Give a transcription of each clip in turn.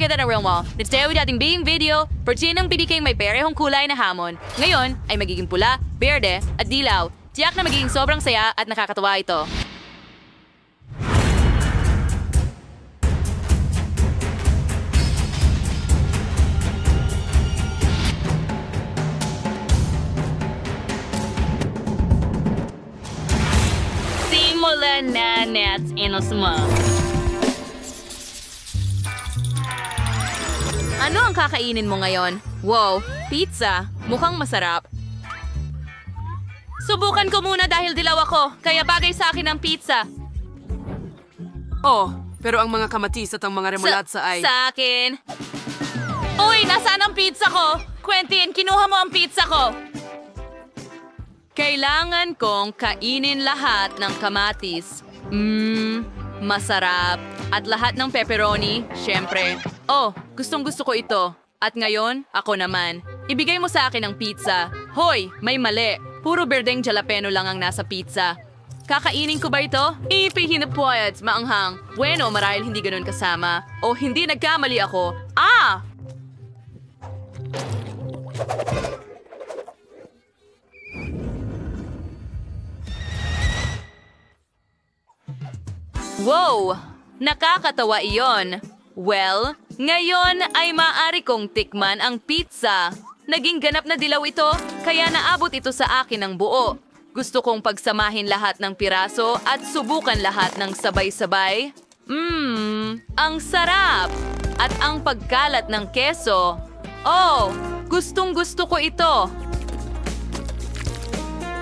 kita ng real mo. Let's tayo dating being video, perchinang piniking may perehong kulay na hamon. Ngayon ay magiging pula, berde, at dilaw. Tiyak na magiging sobrang saya at nakakatawa ito. Simulan na Nets Inos mo. Ano ang kakainin mo ngayon? Wow, pizza. Mukhang masarap. Subukan ko muna dahil dilaw ako, kaya bagay sa akin ang pizza. Oh, pero ang mga kamatis at ang mga remolatsa ay... Sa akin. Uy, nasaan ang pizza ko? Quentin, kinuha mo ang pizza ko. Kailangan kong kainin lahat ng kamatis. Masarap. At lahat ng pepperoni, syempre. Oh, gustong-gusto ko ito. At ngayon, ako naman. Ibigay mo sa akin ang pizza. Hoy, may mali. Puro berdeng jalapeno lang ang nasa pizza. Kakainin ko ba ito? Ipihinapuyat, maanghang. Bueno, marahil hindi ganun kasama. O hindi nagkamali ako. Ah! Wow! Nakakatawa iyon. Well, ngayon ay maaari kong tikman ang pizza. Naging ganap na dilaw ito, kaya naabot ito sa akin ng buo. Gusto kong pagsamahin lahat ng piraso at subukan lahat ng sabay-sabay. Ang sarap! At ang pagkalat ng keso. Oh, gustong-gusto ko ito.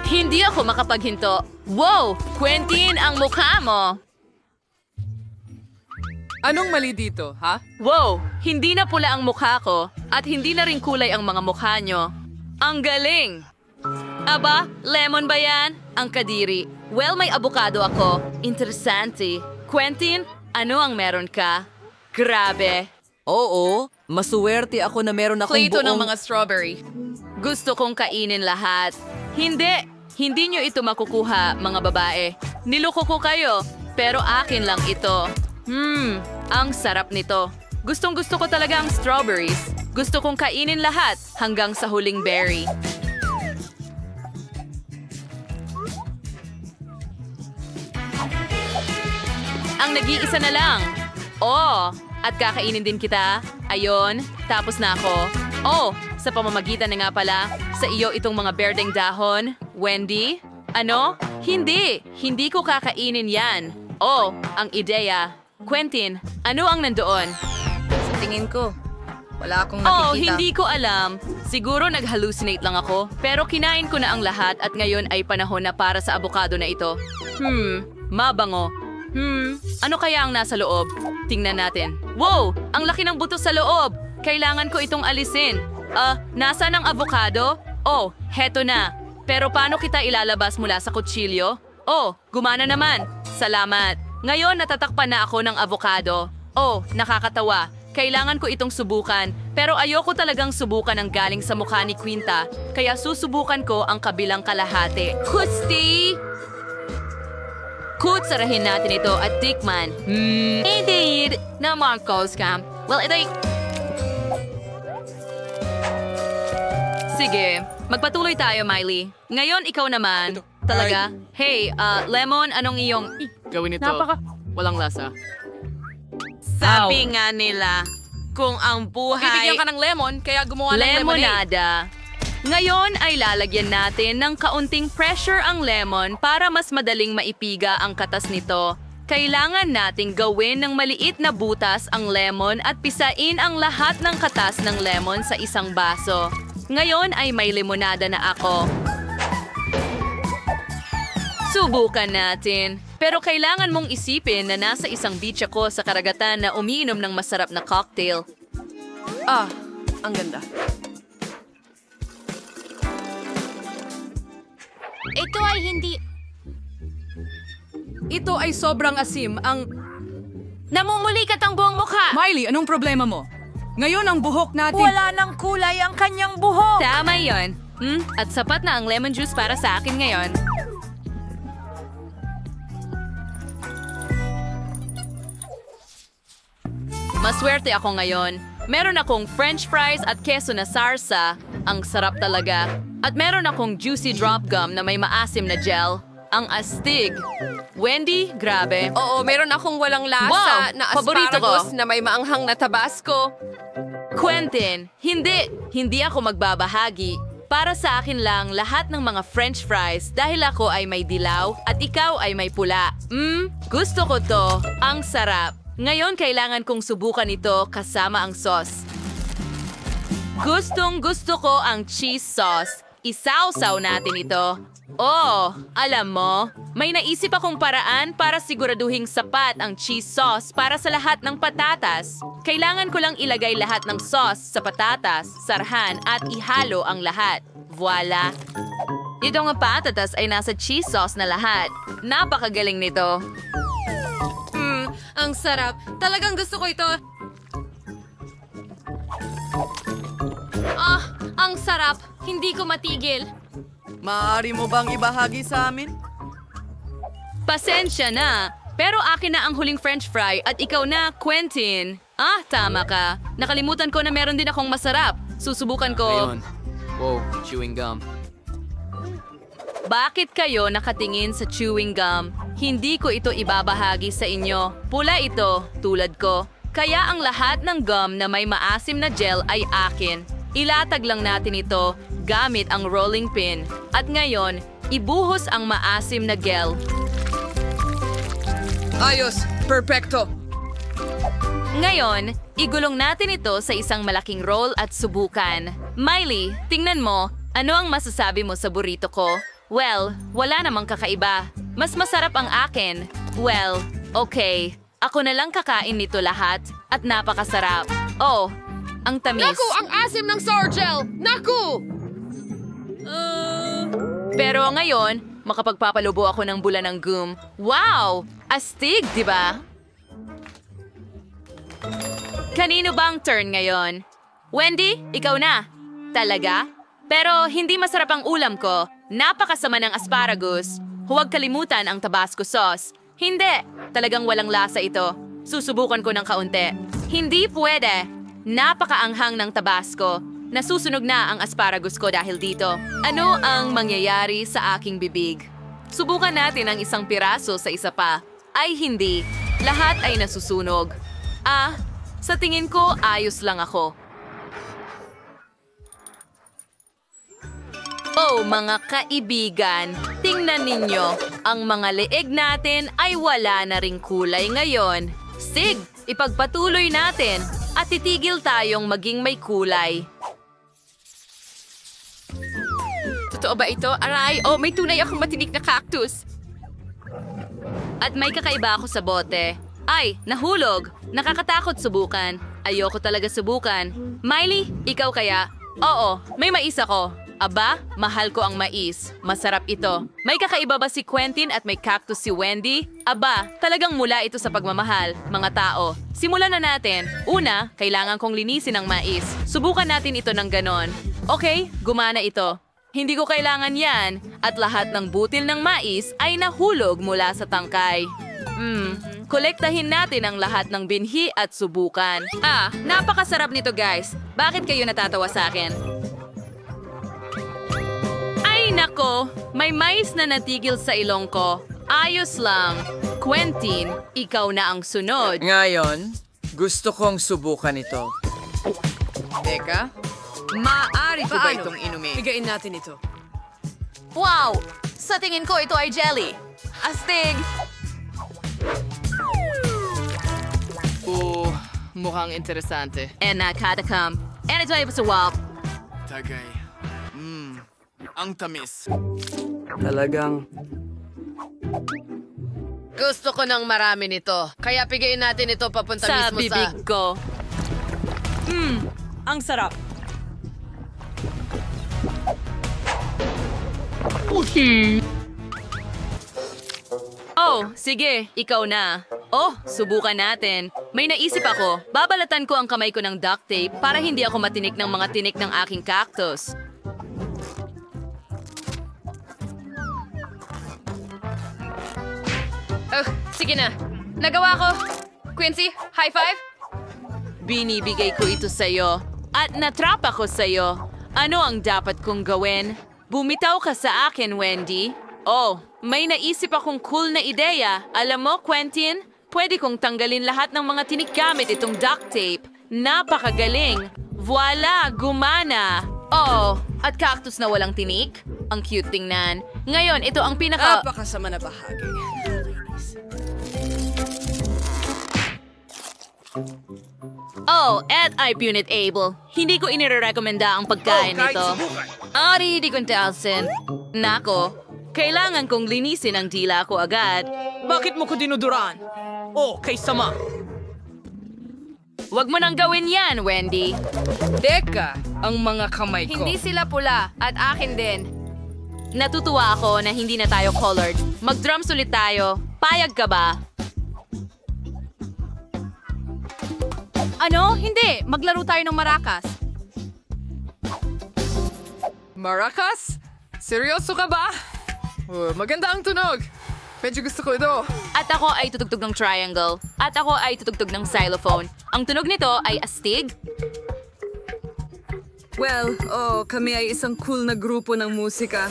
Hindi ako makapaghinto. Wow! Quentin, ang mukha mo! Anong mali dito, ha? Wow! Hindi na pula ang mukha ko at hindi na rin kulay ang mga mukha nyo. Ang galing! Aba, lemon ba yan? Ang kadiri. Well, may abukado ako. Interesante. Quentin, ano ang meron ka? Grabe. Oo, masuwerte ako na meron akong Plito ng buong... mga strawberry. Gusto kong kainin lahat. Hindi! Hindi nyo ito makukuha, mga babae. Niloko ko kayo, pero akin lang ito. Ang sarap nito. Gustong-gusto ko talaga ang strawberries. Gusto kong kainin lahat hanggang sa huling berry. Ang nag-iisa na lang. Oh, at kakainin din kita. Ayon, tapos na ako. Oh, sa pamamagitan na nga pala, sa iyo itong mga berdeng dahon. Wendy? Ano? Hindi. Hindi ko kakainin yan. Oh, ang ideya. Quentin, ano ang nandoon? Sa tingin ko, wala akong nakikita. Oh, hindi ko alam. Siguro nag-hallucinate lang ako. Pero kinain ko na ang lahat at ngayon ay panahon na para sa abukado na ito. Mabango. Ano kaya ang nasa loob? Tingnan natin. Wow! Ang laki ng buto sa loob! Kailangan ko itong alisin. Nasaan ang avocado? Oh, heto na. Pero paano kita ilalabas mula sa kutsilyo? Oh, gumana naman. Salamat. Ngayon natatakpan na ako ng avocado. Oh, nakakatawa. Kailangan ko itong subukan. Pero ayoko talagang subukan ang galing sa mukha ni Quinta. Kaya susubukan ko ang kabilang kalahati. Kusti! Kutsarahin natin ito at tikman. Indeed! Na Marcos Camp. Well, ito'y... Sige, magpatuloy tayo, Miley. Ngayon, ikaw naman. Talaga? Hey, Lemon, anong iyong... Gawin ito. Walang lasa. Sabi nga nila, kung ang buhay... Bibigyan ka ng lemon, kaya gumawa ng lemonade. Lemonada. Ngayon ay lalagyan natin ng kaunting pressure ang lemon para mas madaling maipiga ang katas nito. Kailangan nating gawin ng maliit na butas ang lemon at pisain ang lahat ng katas ng lemon sa isang baso. Ngayon ay may limonada na ako. Subukan natin. Pero kailangan mong isipin na nasa isang beach ako sa karagatan na umiinom ng masarap na cocktail. Ang ganda. Ito ay hindi... Ito ay sobrang asim. Namumulikat ang buong mukha! Miley, anong problema mo? Ngayon ang buhok natin... Wala ng kulay ang kanyang buhok! Tama yon. At sapat na ang lemon juice para sa akin ngayon. Maswerte ako ngayon. Meron akong french fries at keso na sarsa. Ang sarap talaga. At meron akong juicy drop gum na may maasim na gel. Ang astig. Wendy, grabe. Oo, meron akong walang lasa Wow! na Paborito asparagus ko. na may maanghang na tabasco. Quentin, hindi ako magbabahagi. Para sa akin lang lahat ng mga french fries dahil ako ay may dilaw at ikaw ay may pula. Gusto ko to. Ang sarap. Ngayon kailangan kong subukan ito kasama ang sauce. Gusto ko ang cheese sauce. Isawsaw natin ito. Oh, alam mo, may naisip akong paraan para siguraduhing sapat ang cheese sauce para sa lahat ng patatas. Kailangan ko lang ilagay lahat ng sauce sa patatas, sarhan at ihalo ang lahat. Voila! Itong patatas ay nasa cheese sauce na lahat. Napakagaling nito. Ang sarap. Talagang gusto ko ito. Ang sarap. Hindi ko matigil. Maaari mo bang ibahagi sa amin? Pasensya na, pero akin na ang huling french fry at ikaw na, Quentin. Tama ka. Nakalimutan ko na meron din akong masarap. Susubukan ko. Wow, chewing gum. Bakit kayo nakatingin sa chewing gum? Hindi ko ito ibabahagi sa inyo. Pula ito, tulad ko. Kaya ang lahat ng gum na may maasim na gel ay akin. Ilatag lang natin ito gamit ang rolling pin. At ngayon, ibuhos ang maasim na gel. Ayos. Perfecto. Ngayon, igulong natin ito sa isang malaking roll at subukan. Miley, tingnan mo, ano ang masasabi mo sa burrito ko? Well, wala namang kakaiba. Mas masarap ang akin. Well, okay. Ako na lang kakain nito lahat at napakasarap. Oh, ang tamis. Naku, ang asim ng sour gel! Naku! Pero ngayon, makapagpapalubo ako ng bula ng gum. Wow! Astig, di ba? Kanino bang turn ngayon? Wendy, ikaw na. Talaga? Pero hindi masarap ang ulam ko. Napakasama ng asparagus. Huwag kalimutan ang Tabasco sauce. Hindi, talagang walang lasa ito. Susubukan ko ng kaunti. Hindi pwede. Napakaanghang ng Tabasco. Nasusunog na ang asparagus ko dahil dito. Ano ang mangyayari sa aking bibig? Subukan natin ang isang piraso sa isa pa. Ay hindi. Lahat ay nasusunog. Sa tingin ko, ayos lang ako. Oh, mga kaibigan, tingnan ninyo. Ang mga leeg natin ay wala na ring kulay ngayon. Sig, ipagpatuloy natin at titigil tayong maging may kulay. Totoo ba ito? Aray, may tunay akong matinik na cactus. At may kakaiba ako sa bote. Ay, nahulog. Nakakatakot subukan. Ayoko talaga subukan. Miley, ikaw kaya? Oo, may mais ako. Aba, mahal ko ang mais. Masarap ito. May kakaiba ba si Quentin at may cactus si Wendy? Aba, talagang mula ito sa pagmamahal, mga tao. Simulan na natin. Una, kailangan kong linisin ang mais. Subukan natin ito ng ganon. Okay, gumana ito. Hindi ko kailangan yan. At lahat ng butil ng mais ay nahulog mula sa tangkay. Kolektahin natin ang lahat ng binhi at subukan. Napakasarap nito guys. Bakit kayo natatawa sa akin? Ay nako, may mais na natigil sa ilong ko. Ayos lang. Quentin, ikaw na ang sunod. Ngayon, gusto kong subukan ito. Teka, maaari ko ba itong inumin? Bigain natin ito. Wow! Sa tingin ko ito ay jelly. Astig! Mukhang interesante. And nakatacam. And ito ay pasawap. Tagay. Ang tamis. Talagang... Gusto ko ng marami nito. Kaya pigain natin ito papunta Sa mismo bibig ko. Ang sarap. Oh, sige, ikaw na. Oh, subukan natin. May naisip ako. Babalatan ko ang kamay ko ng duct tape para hindi ako matinik ng mga tinik ng aking cactus. Sige na. Nagawa ko. Quincy, high five. Binibigay ko ito sa'yo. At natrap ako sa'yo. Ano ang dapat kong gawin? Bumitaw ka sa akin, Wendy. Oh, may naisip akong cool na ideya. Alam mo, Quentin, pwede kong tanggalin lahat ng mga tinigamit itong duct tape. Napakagaling. Voila, gumana. Oh, at cactus na walang tinik? Ang cute tingnan. Ngayon, ito ang Napakasama na bahagi. Oh, at I punit able. Hindi ko inirekomenda ang pagkain nito. Ari, di kontelsen. Nako, kailangan kong linisin ang dila ko agad. Bakit mo ko dinuduran? Oh, kay sama. Huwag mo nang gawin yan, Wendy. Teka, ang mga kamay ko. Hindi sila pula at akin din. Natutuwa ako na hindi na tayo colored. Mag-drums ulit tayo. Payag ka ba? Ano? Hindi. Maglaro tayo ng marakas. Maracas? Seryoso ka ba? Oh, maganda ang tunog. Medyo gusto ko ito. At ako ay tutugtog ng triangle. At ako ay tutugtog ng xylophone. Ang tunog nito ay astig. Well, kami ay isang cool na grupo ng musika.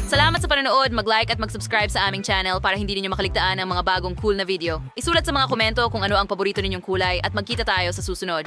Salamat sa panonood, mag-like at mag-subscribe sa aming channel para hindi ninyo makaligtaan ang mga bagong cool na video. Isulat sa mga komento kung ano ang paborito ninyong kulay at magkita tayo sa susunod.